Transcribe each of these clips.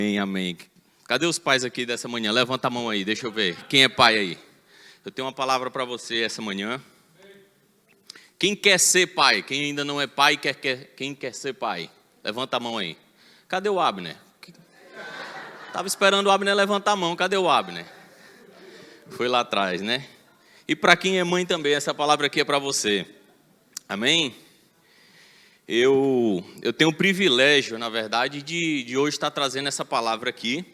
Amém, amém. Cadê os pais aqui dessa manhã? Levanta a mão aí, deixa eu ver. Quem é pai aí? Eu tenho uma palavra para você essa manhã. Quem quer ser pai? Quem ainda não é pai, quem quer ser pai? Levanta a mão aí. Cadê o Abner? Estava esperando o Abner levantar a mão. Cadê o Abner? Foi lá atrás, né? E para quem é mãe também, essa palavra aqui é para você. Amém? Eu tenho o privilégio, na verdade, de hoje estar trazendo essa palavra aqui.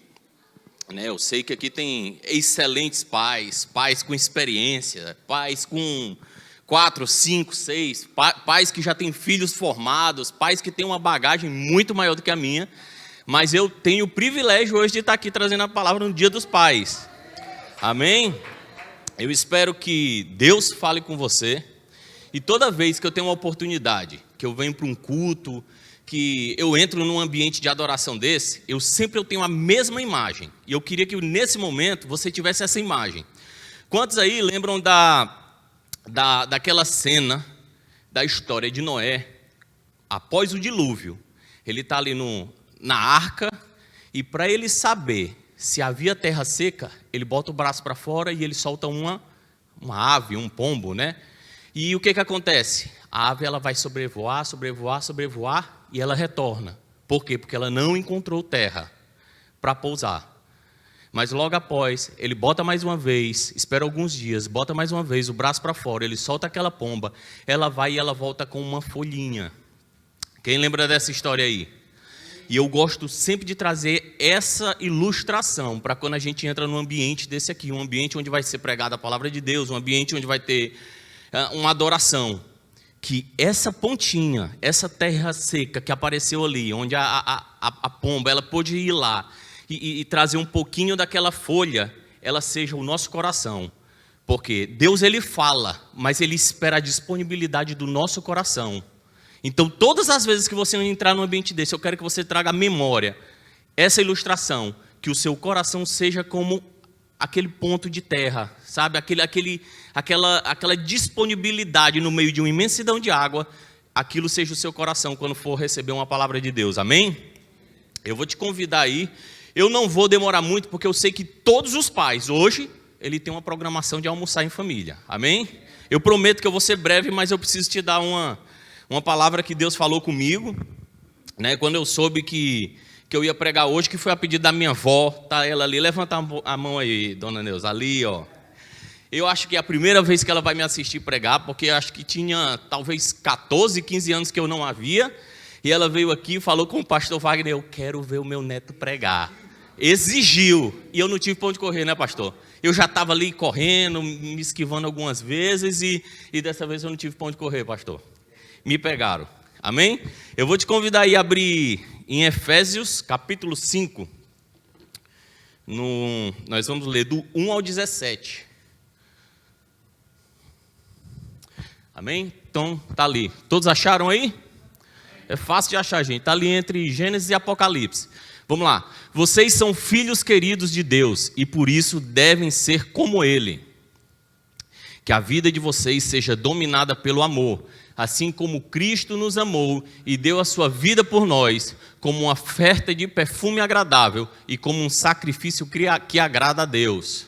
Né? Eu sei que aqui tem excelentes pais, pais com experiência, pais com 4, 5, 6, pais que já têm filhos formados, pais que têm uma bagagem muito maior do que a minha. Mas eu tenho o privilégio hoje de estar aqui trazendo a palavra no Dia dos Pais. Amém? Eu espero que Deus fale com você. E toda vez que eu tenho uma oportunidade, que eu venho para um culto, que eu entro num ambiente de adoração desse, eu tenho a mesma imagem. E eu queria que nesse momento você tivesse essa imagem. Quantos aí lembram daquela cena da história de Noé, após o dilúvio? Ele está ali na arca, e para ele saber se havia terra seca, ele bota o braço para fora e ele solta uma ave, um pombo, né? E o que acontece? A ave ela vai sobrevoar, e ela retorna. Por quê? Porque ela não encontrou terra para pousar. Mas logo após, ele bota mais uma vez, espera alguns dias, bota mais uma vez o braço para fora, ele solta aquela pomba, ela vai e ela volta com uma folhinha. Quem lembra dessa história aí? E eu gosto sempre de trazer essa ilustração para quando a gente entra num ambiente desse aqui, um ambiente onde vai ser pregada a palavra de Deus, um ambiente onde vai ter uma adoração. Que essa pontinha, essa terra seca que apareceu ali, onde a pomba ela pôde ir lá e trazer um pouquinho daquela folha, ela seja o nosso coração. Porque Deus ele fala, mas ele espera a disponibilidade do nosso coração. Então, todas as vezes que você entrar num ambiente desse, eu quero que você traga à memória essa ilustração, que o seu coração seja como aquele ponto de terra, sabe? Aquela disponibilidade no meio de uma imensidão de água, aquilo seja o seu coração quando for receber uma palavra de Deus, amém? Eu vou te convidar aí, eu não vou demorar muito, porque eu sei que todos os pais, hoje, ele tem uma programação de almoçar em família, amém? Eu prometo que eu vou ser breve, mas eu preciso te dar uma palavra que Deus falou comigo, né? Quando eu soube que eu ia pregar hoje, que foi a pedido da minha avó, tá ela ali, levanta a mão aí, dona Neuza, ali, ó. Eu acho que é a primeira vez que ela vai me assistir pregar, porque acho que tinha talvez 14, 15 anos que eu não a via, e ela veio aqui e falou com o pastor Wagner, eu quero ver o meu neto pregar. Exigiu, e eu não tive pra onde correr, né, pastor? Eu já estava ali correndo, me esquivando algumas vezes, e dessa vez eu não tive pra onde correr, pastor. Me pegaram, amém? Eu vou te convidar aí a abrir em Efésios, capítulo 5, nós vamos ler do 1 ao 17. Amém? Então, tá ali. Todos acharam aí? É fácil de achar, gente. Tá ali entre Gênesis e Apocalipse. Vamos lá. Vocês são filhos queridos de Deus e por isso devem ser como Ele. Que a vida de vocês seja dominada pelo amor, assim como Cristo nos amou e deu a sua vida por nós, como uma oferta de perfume agradável e como um sacrifício que agrada a Deus.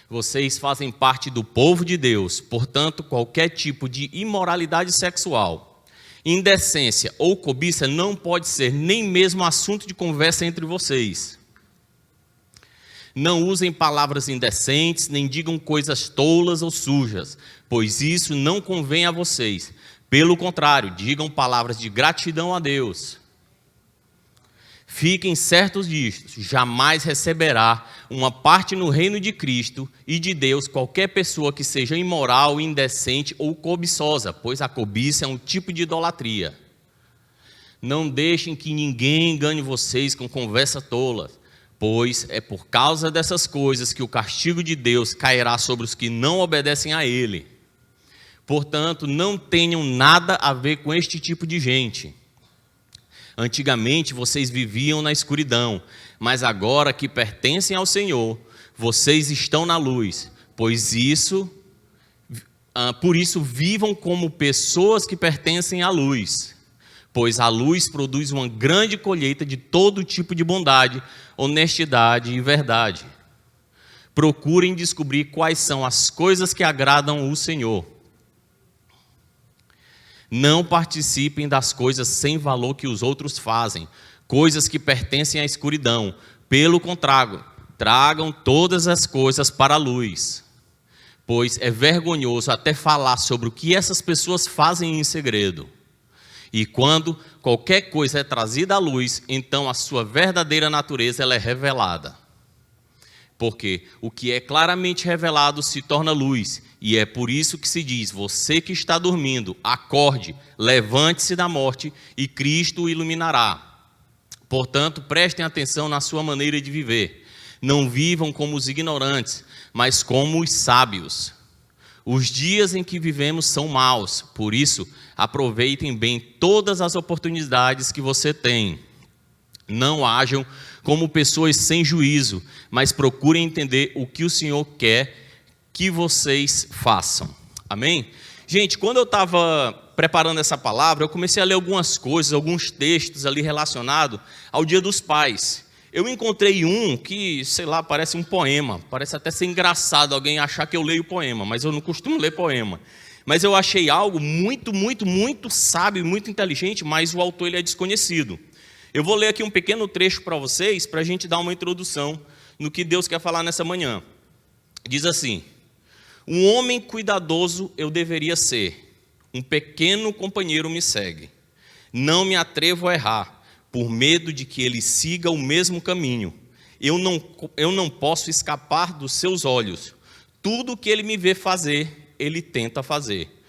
Vocês fazem parte do povo de Deus, portanto, qualquer tipo de imoralidade sexual, indecência ou cobiça não pode ser nem mesmo assunto de conversa entre vocês. Não usem palavras indecentes, nem digam coisas tolas ou sujas, pois isso não convém a vocês. Pelo contrário, digam palavras de gratidão a Deus. Fiquem certos disto, jamais receberá uma parte no reino de Cristo e de Deus qualquer pessoa que seja imoral, indecente ou cobiçosa, pois a cobiça é um tipo de idolatria. Não deixem que ninguém engane vocês com conversa tola, pois é por causa dessas coisas que o castigo de Deus cairá sobre os que não obedecem a Ele. Portanto, não tenham nada a ver com este tipo de gente. Antigamente vocês viviam na escuridão, mas agora que pertencem ao Senhor, vocês estão na luz, por isso vivam como pessoas que pertencem à luz. pois a luz produz uma grande colheita de todo tipo de bondade, honestidade e verdade. Procurem descobrir quais são as coisas que agradam o Senhor. Não participem das coisas sem valor que os outros fazem, coisas que pertencem à escuridão. Pelo contrário, tragam todas as coisas para a luz, pois é vergonhoso até falar sobre o que essas pessoas fazem em segredo. E quando qualquer coisa é trazida à luz, então a sua verdadeira natureza ela é revelada. Porque o que é claramente revelado se torna luz, e é por isso que se diz: você que está dormindo, acorde, levante-se da morte, e Cristo o iluminará. Portanto, prestem atenção na sua maneira de viver. Não vivam como os ignorantes, mas como os sábios. Os dias em que vivemos são maus, por isso, aproveitem bem todas as oportunidades que você tem. Não hajam como pessoas sem juízo, mas procurem entender o que o Senhor quer que vocês façam. Amém? Gente, quando eu estava preparando essa palavra, eu comecei a ler algumas coisas, alguns textos ali relacionados ao Dia dos Pais. Eu encontrei um que, sei lá, parece um poema, parece até ser engraçado alguém achar que eu leio poema, mas eu não costumo ler poema. Mas eu achei algo muito, muito, muito sábio, muito inteligente, mas o autor ele é desconhecido. Eu vou ler aqui um pequeno trecho para vocês, para a gente dar uma introdução no que Deus quer falar nessa manhã. Diz assim: um homem cuidadoso eu deveria ser, um pequeno companheiro me segue. Não me atrevo a errar, por medo de que ele siga o mesmo caminho. Eu não posso escapar dos seus olhos. Tudo que ele me vê fazer, ele tenta fazer.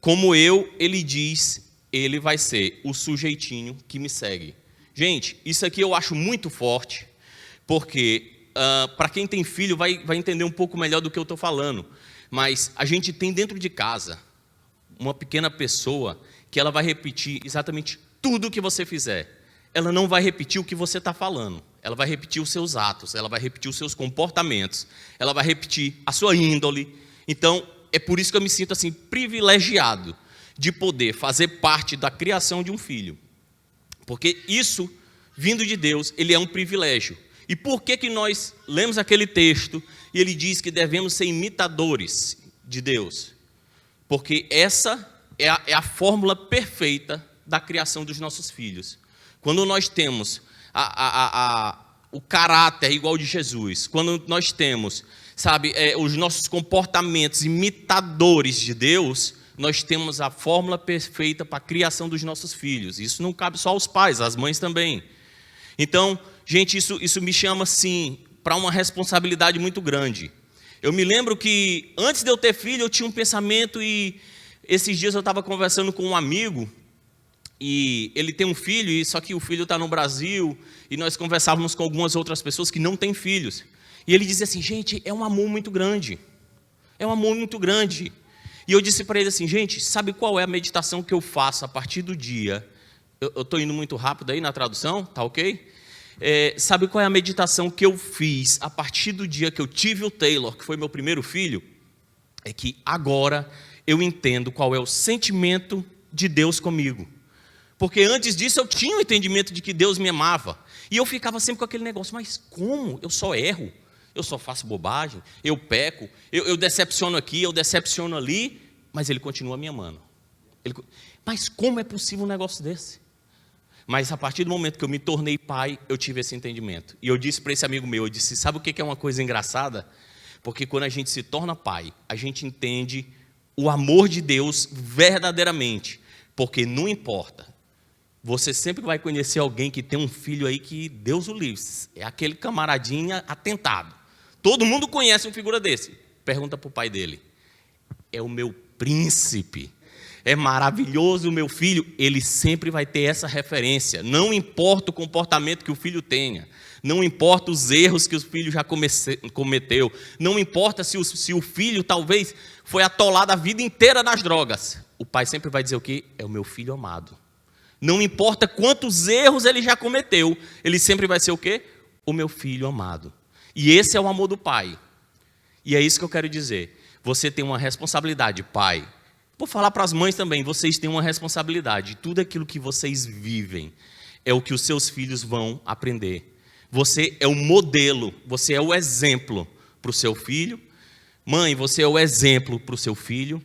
Como ele diz, ele vai ser o sujeitinho que me segue. Gente, isso aqui eu acho muito forte, porque para quem tem filho vai entender um pouco melhor do que eu estou falando. Mas a gente tem dentro de casa uma pequena pessoa que ela vai repetir exatamente tudo o que você fizer. Ela não vai repetir o que você está falando. Ela vai repetir os seus atos, ela vai repetir os seus comportamentos, ela vai repetir a sua índole. Então, é por isso que eu me sinto assim privilegiado de poder fazer parte da criação de um filho. Porque isso, vindo de Deus, ele é um privilégio. E por que nós lemos aquele texto e ele diz que devemos ser imitadores de Deus? Porque essa é a fórmula perfeita da criação dos nossos filhos. Quando nós temos o caráter igual de Jesus, quando nós temos, os nossos comportamentos imitadores de Deus, nós temos a fórmula perfeita para a criação dos nossos filhos. Isso não cabe só aos pais, às mães também. Então, gente, isso me chama, assim, para uma responsabilidade muito grande. Eu me lembro que, antes de eu ter filho, eu tinha um pensamento e esses dias eu estava conversando com um amigo e ele tem um filho, só que o filho está no Brasil e nós conversávamos com algumas outras pessoas que não têm filhos. E ele dizia assim: gente, é um amor muito grande. É um amor muito grande. E eu disse para ele assim: gente, sabe qual é a meditação que eu faço a partir do dia? Eu estou indo muito rápido aí na tradução, tá ok? Sabe qual é a meditação que eu fiz a partir do dia que eu tive o Taylor, que foi meu primeiro filho? É que agora eu entendo qual é o sentimento de Deus comigo. Porque antes disso eu tinha o entendimento de que Deus me amava. E eu ficava sempre com aquele negócio: mas como? Eu só erro. Eu só faço bobagem, eu peco, eu decepciono aqui, eu decepciono ali, mas ele continua me amando. Mas como é possível um negócio desse? Mas a partir do momento que eu me tornei pai, eu tive esse entendimento. E eu disse para esse amigo meu, eu disse: sabe o que é uma coisa engraçada? Porque quando a gente se torna pai, a gente entende o amor de Deus verdadeiramente. Porque não importa, você sempre vai conhecer alguém que tem um filho aí que Deus o livre, é aquele camaradinha atentado. Todo mundo conhece uma figura desse. Pergunta para o pai dele: é o meu príncipe, é maravilhoso o meu filho. Ele sempre vai ter essa referência. Não importa o comportamento que o filho tenha, não importa os erros que o filho já cometeu, não importa se o filho talvez foi atolado a vida inteira nas drogas. O pai sempre vai dizer o quê? É o meu filho amado. Não importa quantos erros ele já cometeu, ele sempre vai ser o quê? O meu filho amado. E esse é o amor do pai. E é isso que eu quero dizer. Você tem uma responsabilidade, pai, Vou falar para as mães também, vocês têm uma responsabilidade. Tudo aquilo que vocês vivem é o que os seus filhos vão aprender. Você é o modelo, você é o exemplo para o seu filho. Mãe, você é o exemplo para o seu filho.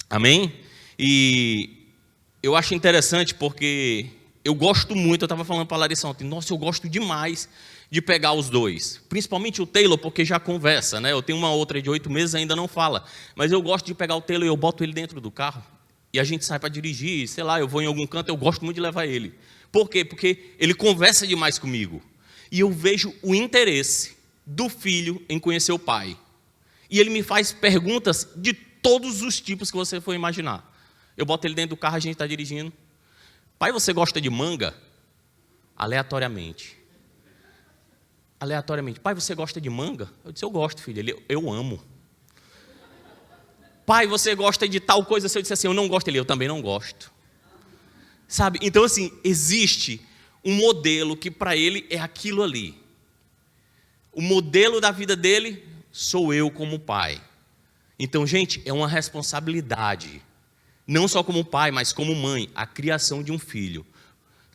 Amém? E eu acho interessante porque eu gosto muito, eu estava falando para a Larissa ontem, nossa, eu gosto demais de pegar os dois. Principalmente o Taylor, porque já conversa, né? Eu tenho uma outra de 8 meses, ainda não fala. Mas eu gosto de pegar o Taylor e eu boto ele dentro do carro. E a gente sai para dirigir, sei lá, eu vou em algum canto, eu gosto muito de levar ele. Por quê? Porque ele conversa demais comigo. E eu vejo o interesse do filho em conhecer o pai. E ele me faz perguntas de todos os tipos que você for imaginar. Eu boto ele dentro do carro, a gente está dirigindo. Pai, você gosta de manga? Aleatoriamente. Aleatoriamente. Pai, você gosta de manga? Eu disse, eu gosto, filho. Ele, eu amo. Pai, você gosta de tal coisa? Se eu disse assim, eu não gosto. Ele, eu também não gosto. Sabe? Então, assim, existe um modelo que para ele é aquilo ali. O modelo da vida dele sou eu como pai. Então, gente, é uma responsabilidade. Não só como pai, mas como mãe, a criação de um filho.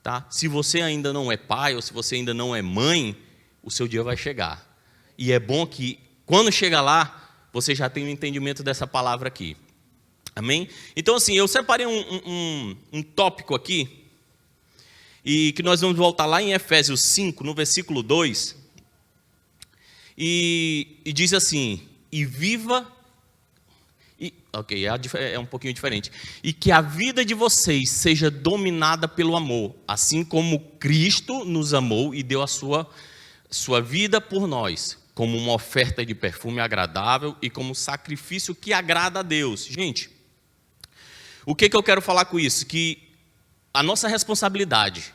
Tá? Se você ainda não é pai ou se você ainda não é mãe, o seu dia vai chegar. E é bom que, quando chega lá, você já tem um entendimento dessa palavra aqui. Amém? Então, assim, eu separei um tópico aqui, e que nós vamos voltar lá em Efésios 5, no versículo 2, e diz assim, e viva... Ok, é um pouquinho diferente. E que a vida de vocês seja dominada pelo amor, assim como Cristo nos amou e deu a sua vida por nós, como uma oferta de perfume agradável e como sacrifício que agrada a Deus. Gente, o que eu quero falar com isso? Que a nossa responsabilidade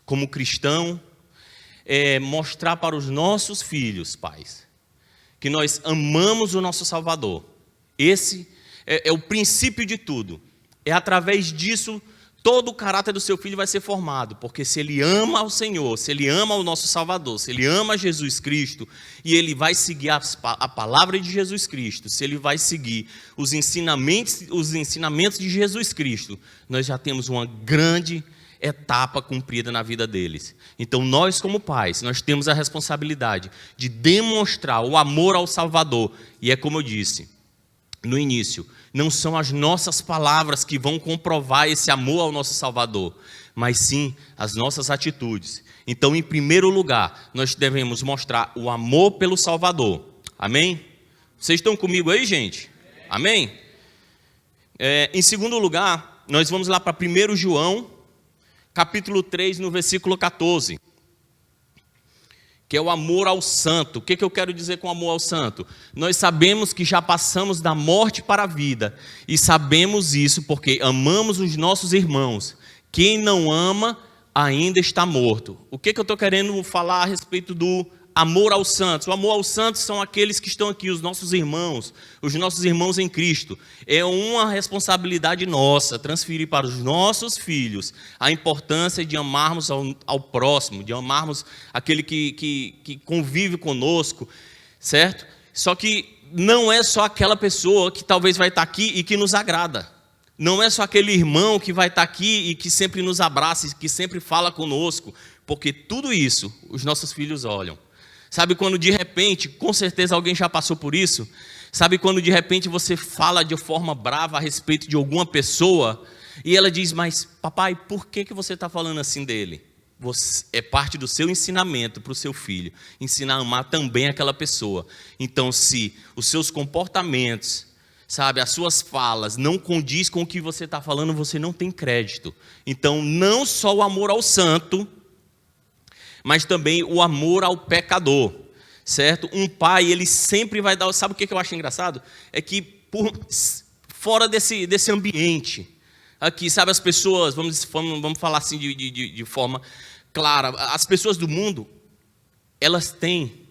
como cristão é mostrar para os nossos filhos, pais, que nós amamos o nosso Salvador. Esse é o princípio de tudo. É através disso, todo o caráter do seu filho vai ser formado. Porque se ele ama ao Senhor, se ele ama o nosso Salvador, se ele ama Jesus Cristo, e ele vai seguir a palavra de Jesus Cristo, se ele vai seguir os ensinamentos de Jesus Cristo, nós já temos uma grande etapa cumprida na vida deles. Então nós como pais, nós temos a responsabilidade de demonstrar o amor ao Salvador. E é como eu disse no início, não são as nossas palavras que vão comprovar esse amor ao nosso Salvador, mas sim as nossas atitudes. Então, em primeiro lugar, nós devemos mostrar o amor pelo Salvador. Amém? Vocês estão comigo aí, gente? Amém? Em segundo lugar, nós vamos lá para 1 João, capítulo 3, no versículo 14. Que é o amor ao santo. O que eu quero dizer com amor ao santo? Nós sabemos que já passamos da morte para a vida, e sabemos isso porque amamos os nossos irmãos. Quem não ama ainda está morto. O que eu estou querendo falar a respeito do amor aos santos? O amor aos santos são aqueles que estão aqui, os nossos irmãos em Cristo. É uma responsabilidade nossa transferir para os nossos filhos a importância de amarmos ao próximo, de amarmos aquele que convive conosco, certo? Só que não é só aquela pessoa que talvez vai estar aqui e que nos agrada. Não é só aquele irmão que vai estar aqui e que sempre nos abraça, que sempre fala conosco, porque tudo isso os nossos filhos olham. Sabe quando de repente, com certeza alguém já passou por isso, sabe quando de repente você fala de forma brava a respeito de alguma pessoa, e ela diz, mas papai, por que você está falando assim dele? É parte do seu ensinamento para o seu filho, ensinar a amar também aquela pessoa. Então, se os seus comportamentos, sabe, as suas falas não condiz com o que você está falando, você não tem crédito. Então, não só o amor ao santo, mas também o amor ao pecador, certo? Um pai, ele sempre vai dar... Sabe o que eu acho engraçado? É que fora desse ambiente, aqui, sabe, as pessoas, vamos falar assim de forma clara, as pessoas do mundo, elas têm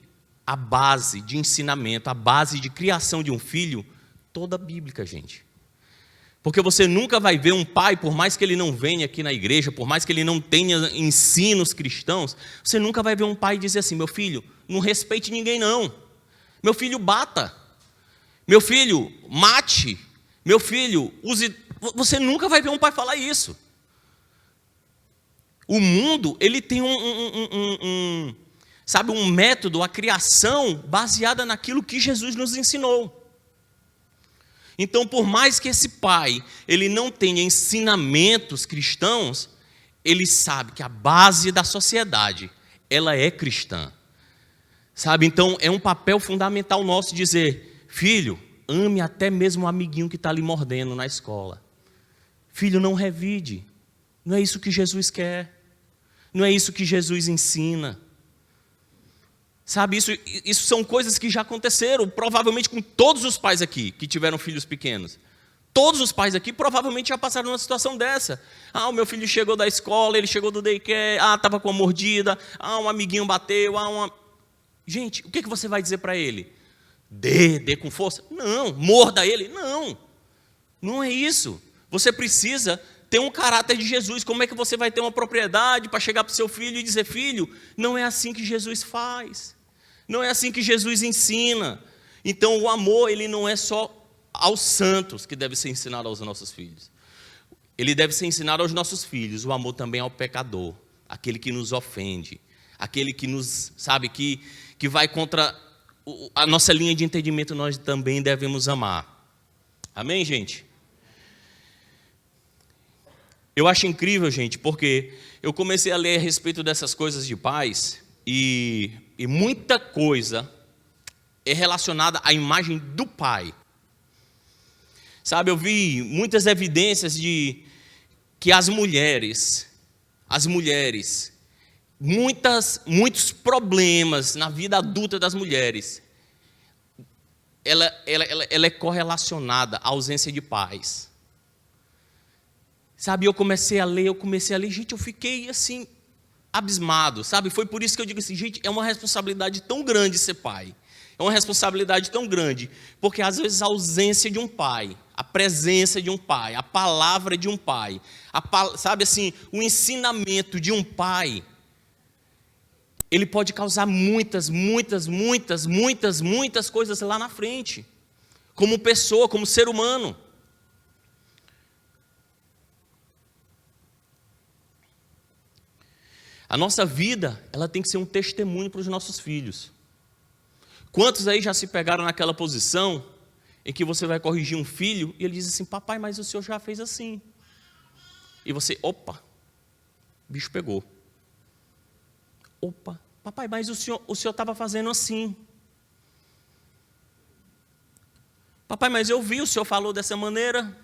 a base de ensinamento, a base de criação de um filho, toda bíblica, gente. Porque você nunca vai ver um pai, por mais que ele não venha aqui na igreja, por mais que ele não tenha ensinos cristãos, você nunca vai ver um pai dizer assim, meu filho, não respeite ninguém não. Meu filho, bata. Meu filho, mate. Meu filho, você nunca vai ver um pai falar isso. O mundo, ele tem um método, a criação baseada naquilo que Jesus nos ensinou. Então, por mais que esse pai, ele não tenha ensinamentos cristãos, ele sabe que a base da sociedade, ela é cristã. Sabe, então é um papel fundamental nosso dizer, filho, ame até mesmo o amiguinho que está ali mordendo na escola. Filho, não revide. Não é isso que Jesus quer. Não é isso que Jesus ensina. Sabe, isso são coisas que já aconteceram, provavelmente com todos os pais aqui que tiveram filhos pequenos. Todos os pais aqui provavelmente já passaram uma situação dessa. O meu filho chegou da escola, ele chegou do daycare, estava com uma mordida, um amiguinho bateu, Gente, o que você vai dizer para ele? Dê com força? Não. Morda ele? Não é isso. Você precisa ter um caráter de Jesus. Como é que você vai ter uma propriedade para chegar para o seu filho e dizer, filho, não é assim que Jesus faz. Não é assim que Jesus ensina. Então o amor, ele não é só aos santos que deve ser ensinado aos nossos filhos. Ele deve ser ensinado aos nossos filhos. O amor também ao pecador, aquele que nos ofende, aquele que nos, sabe, que vai contra a nossa linha de entendimento, nós também devemos amar. Amém, gente? Eu acho incrível, gente, porque eu comecei a ler a respeito dessas coisas de pais e muita coisa é relacionada à imagem do pai. Sabe, eu vi muitas evidências de que as mulheres, muitos problemas na vida adulta das mulheres, ela é correlacionada à ausência de pais. Sabe, eu comecei a ler, gente, eu fiquei assim, abismado, sabe? Foi por isso que eu digo assim, gente, é uma responsabilidade tão grande ser pai. É uma responsabilidade tão grande, porque às vezes a ausência de um pai, a presença de um pai, a palavra de um pai, sabe assim, o ensinamento de um pai, ele pode causar muitas coisas lá na frente, como pessoa, como ser humano. A nossa vida, ela tem que ser um testemunho para os nossos filhos. Quantos aí já se pegaram naquela posição em que você vai corrigir um filho e ele diz assim, papai, mas o senhor já fez assim. E você, opa, o bicho pegou. Opa, papai, mas o senhor estava fazendo assim. Papai, mas eu vi, o senhor falou dessa maneira.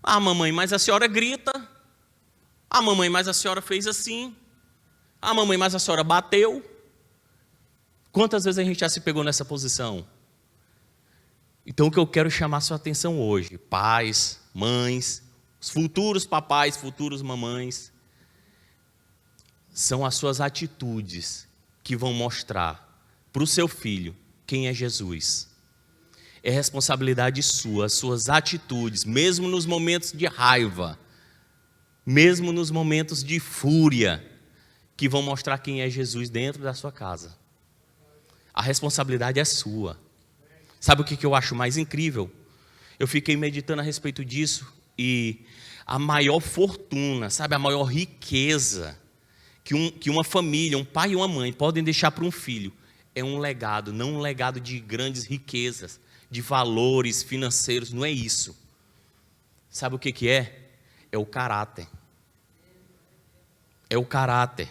Mamãe, mas a senhora grita. Mamãe, mas a senhora fez assim. Mamãe, mas a senhora bateu. Quantas vezes a gente já se pegou nessa posição? Então o que eu quero chamar a sua atenção hoje, pais, mães, os futuros papais, futuros mamães, são as suas atitudes que vão mostrar para o seu filho quem é Jesus. É responsabilidade sua, as suas atitudes, mesmo nos momentos de raiva, mesmo nos momentos de fúria, que vão mostrar quem é Jesus dentro da sua casa. A responsabilidade é sua. Sabe o que eu acho mais incrível? Eu fiquei meditando a respeito disso e a maior fortuna, sabe, a maior riqueza que uma família, um pai e uma mãe podem deixar para um filho é um legado, não um legado de grandes riquezas, de valores financeiros, não é isso. Sabe o que é? É o caráter. É o caráter.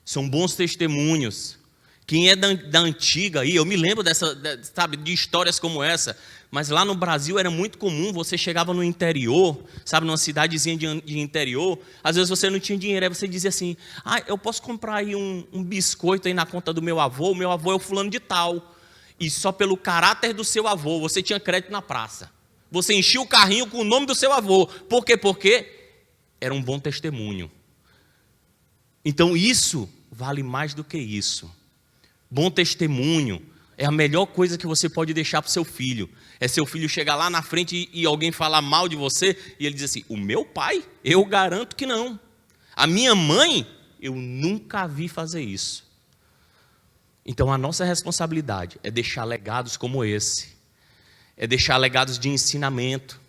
São bons testemunhos. Quem é da antiga aí, eu me lembro de histórias como essa, mas lá no Brasil era muito comum, você chegava no interior, sabe, numa cidadezinha de interior, às vezes você não tinha dinheiro, aí você dizia assim, eu posso comprar aí um biscoito aí na conta do meu avô, o meu avô é o fulano de tal, e só pelo caráter do seu avô, você tinha crédito na praça, você enchia o carrinho com o nome do seu avô, por quê? Porque era um bom testemunho. Então isso vale mais do que isso. Bom testemunho é a melhor coisa que você pode deixar para o seu filho. É seu filho chegar lá na frente e alguém falar mal de você e ele diz assim, o meu pai, eu garanto que não. A minha mãe, eu nunca vi fazer isso. Então a nossa responsabilidade é deixar legados como esse, é deixar legados de ensinamento,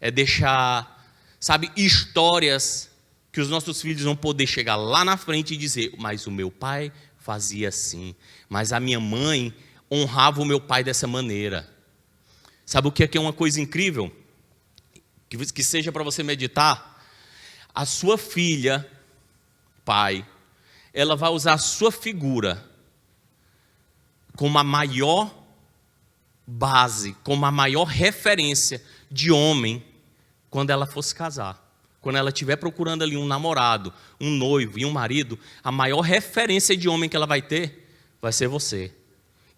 é deixar, sabe, histórias que os nossos filhos vão poder chegar lá na frente e dizer: mas o meu pai fazia assim, mas a minha mãe honrava o meu pai dessa maneira. Sabe o que é uma coisa incrível? Que seja para você meditar. A sua filha, pai, ela vai usar a sua figura como a maior base, como a maior referência de homem quando ela fosse casar. Quando ela estiver procurando ali um namorado, um noivo e um marido, a maior referência de homem que ela vai ter vai ser você.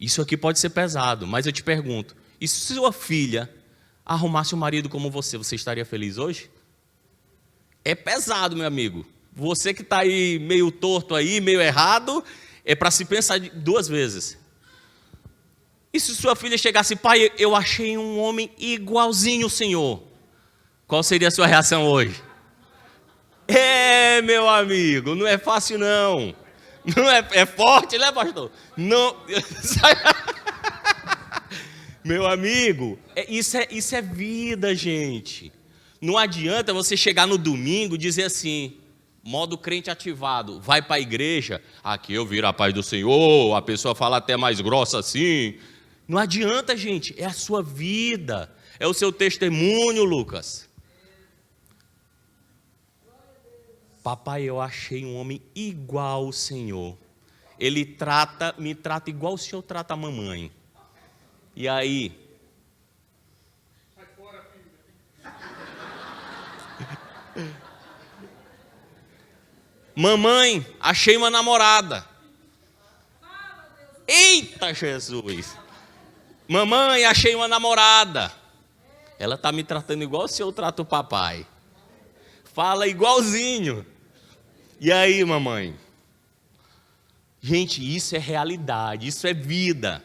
Isso aqui pode ser pesado, mas eu te pergunto, e se sua filha arrumasse um marido como você estaria feliz hoje? É pesado, meu amigo. Você que está aí meio torto aí, meio errado, é para se pensar 2 vezes. E se sua filha chegasse: pai, eu achei um homem igualzinho ao senhor, qual seria a sua reação hoje? Meu amigo, não é fácil não. Não é forte, né, pastor? Não. Meu amigo, isso é vida, gente. Não adianta você chegar no domingo e dizer assim, modo crente ativado, vai para a igreja, aqui eu viro a paz do Senhor, a pessoa fala até mais grossa assim. Não adianta, gente, é a sua vida, é o seu testemunho, Lucas. Papai, eu achei um homem igual ao Senhor. Ele me trata igual o Senhor trata a mamãe. E aí? Sai fora, filho. Mamãe, achei uma namorada. Eita, Jesus. Mamãe, achei uma namorada. Ela está me tratando igual o Senhor trata o papai. Fala igualzinho. E aí, mamãe? Gente, isso é realidade, isso é vida.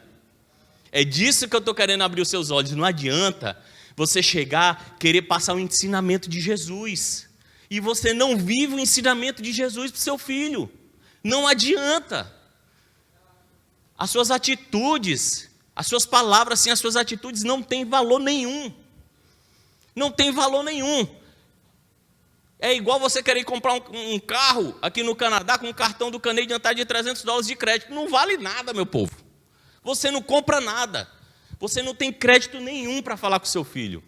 É disso que eu estou querendo abrir os seus olhos. Não adianta você chegar, querer passar o ensinamento de Jesus, e você não vive o ensinamento de Jesus para o seu filho. Não adianta. As suas atitudes, as suas palavras, sim, as suas atitudes não têm valor nenhum. Não tem valor nenhum. É igual você querer comprar um carro aqui no Canadá com um cartão do Canadian Tire de $300 de crédito. Não vale nada, meu povo. Você não compra nada. Você não tem crédito nenhum para falar com seu filho.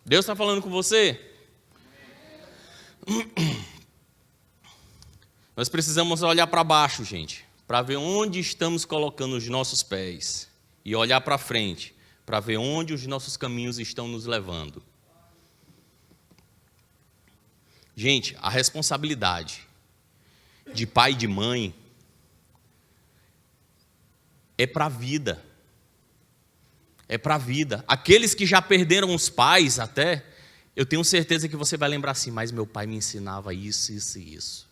Deus está falando com você? Nós precisamos olhar para baixo, gente, para ver onde estamos colocando os nossos pés. E olhar para frente, para ver onde os nossos caminhos estão nos levando. Gente, a responsabilidade de pai e de mãe é para a vida. É para a vida. Aqueles que já perderam os pais até, eu tenho certeza que você vai lembrar assim, mas meu pai me ensinava isso, isso e isso.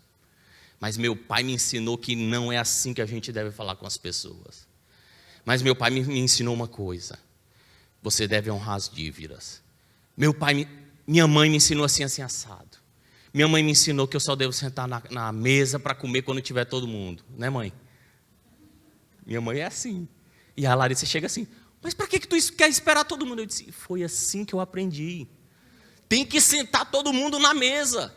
Mas meu pai me ensinou que não é assim que a gente deve falar com as pessoas. Mas meu pai me ensinou uma coisa, você deve honrar as dívidas. Minha mãe me ensinou assim, assim, assado. Minha mãe me ensinou que eu só devo sentar na mesa para comer quando tiver todo mundo. Né, mãe? Minha mãe é assim. E a Larissa chega assim, mas para que tu quer esperar todo mundo? Eu disse, foi assim que eu aprendi. Tem que sentar todo mundo na mesa.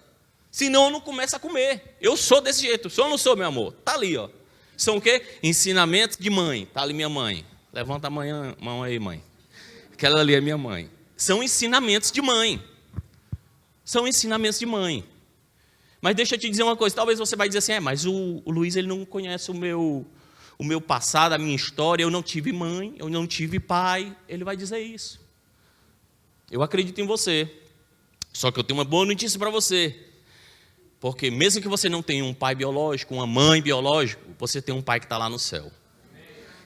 Senão eu não começo a comer. Eu sou desse jeito. Sou ou não sou, meu amor? Tá ali, ó. São o quê? Ensinamentos de mãe. Tá ali minha mãe. Levanta a mão aí, mãe. Aquela ali é minha mãe. São ensinamentos de mãe. São ensinamentos de mãe. Mas deixa eu te dizer uma coisa, talvez você vai dizer assim, mas o Luiz ele não conhece o meu passado, a minha história, eu não tive mãe, eu não tive pai. Ele vai dizer isso. Eu acredito em você. Só que eu tenho uma boa notícia para você. Porque mesmo que você não tenha um pai biológico, uma mãe biológica, você tem um pai que está lá no céu.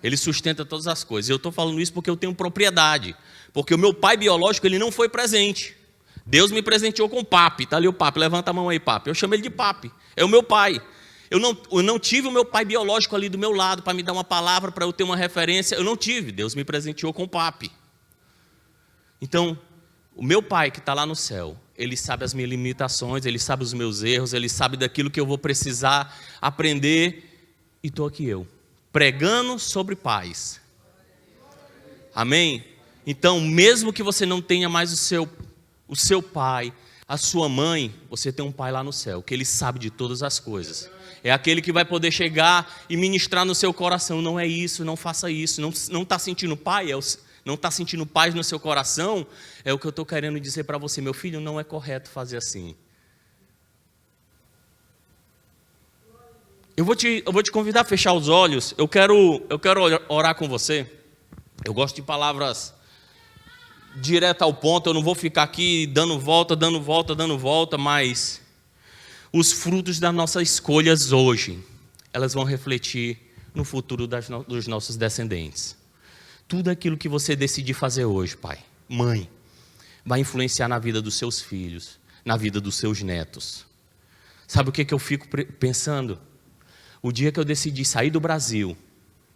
Ele sustenta todas as coisas. Eu estou falando isso porque eu tenho propriedade. Porque o meu pai biológico ele não foi presente. Deus me presenteou com o papi, está ali o papi, levanta a mão aí, papi. Eu chamo ele de papi, é o meu pai. Eu não tive o meu pai biológico ali do meu lado para me dar uma palavra, para eu ter uma referência. Eu não tive, Deus me presenteou com o papi. Então, o meu pai que está lá no céu, Ele sabe as minhas limitações, Ele sabe os meus erros, Ele sabe daquilo que eu vou precisar aprender. E estou aqui eu, pregando sobre paz. Amém? Então, mesmo que você não tenha mais o seu pai, a sua mãe, você tem um pai lá no céu, que Ele sabe de todas as coisas. É aquele que vai poder chegar e ministrar no seu coração. Não é isso, não faça isso. Não está sentindo pai? Não está sentindo paz no seu coração? É o que eu estou querendo dizer para você. Meu filho, não é correto fazer assim. Eu vou te convidar a fechar os olhos. Eu quero orar com você. Eu gosto de palavras direto ao ponto. Eu não vou ficar aqui dando volta, mas os frutos das nossas escolhas hoje, elas vão refletir no futuro dos nossos descendentes. Tudo aquilo que você decidir fazer hoje, pai, mãe, vai influenciar na vida dos seus filhos, na vida dos seus netos. Sabe o que eu fico pensando? O dia que eu decidi sair do Brasil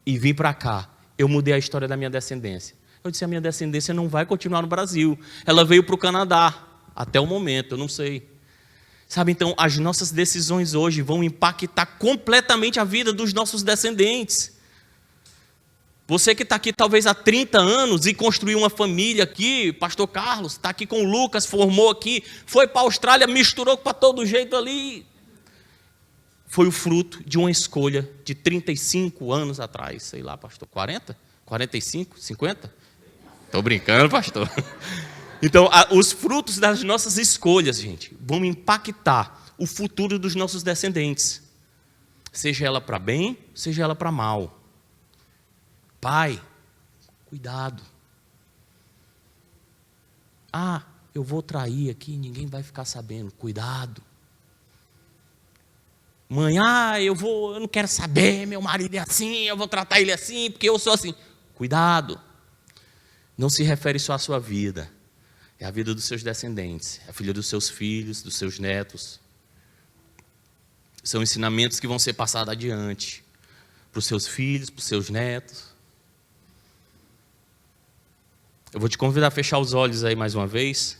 e vir para cá, eu mudei a história da minha descendência. Eu disse, a minha descendência não vai continuar no Brasil. Ela veio para o Canadá, até o momento, eu não sei. Sabe, então, as nossas decisões hoje vão impactar completamente a vida dos nossos descendentes. Você que está aqui talvez há 30 anos e construiu uma família aqui, pastor Carlos, está aqui com o Lucas, formou aqui, foi para a Austrália, misturou para todo jeito ali. Foi o fruto de uma escolha de 35 anos atrás, sei lá, pastor, 40? 45? 50? Estou brincando, pastor. Então, os frutos das nossas escolhas, gente, vão impactar o futuro dos nossos descendentes. Seja ela para bem, seja ela para mal. Pai, cuidado. Eu vou trair aqui, ninguém vai ficar sabendo. Cuidado. Mãe, eu não quero saber, meu marido é assim, eu vou tratar ele assim, porque eu sou assim. Cuidado. Não se refere só à sua vida. É a vida dos seus descendentes, é a filha dos seus filhos, dos seus netos. São ensinamentos que vão ser passados adiante para os seus filhos, para os seus netos. Eu vou te convidar a fechar os olhos aí mais uma vez.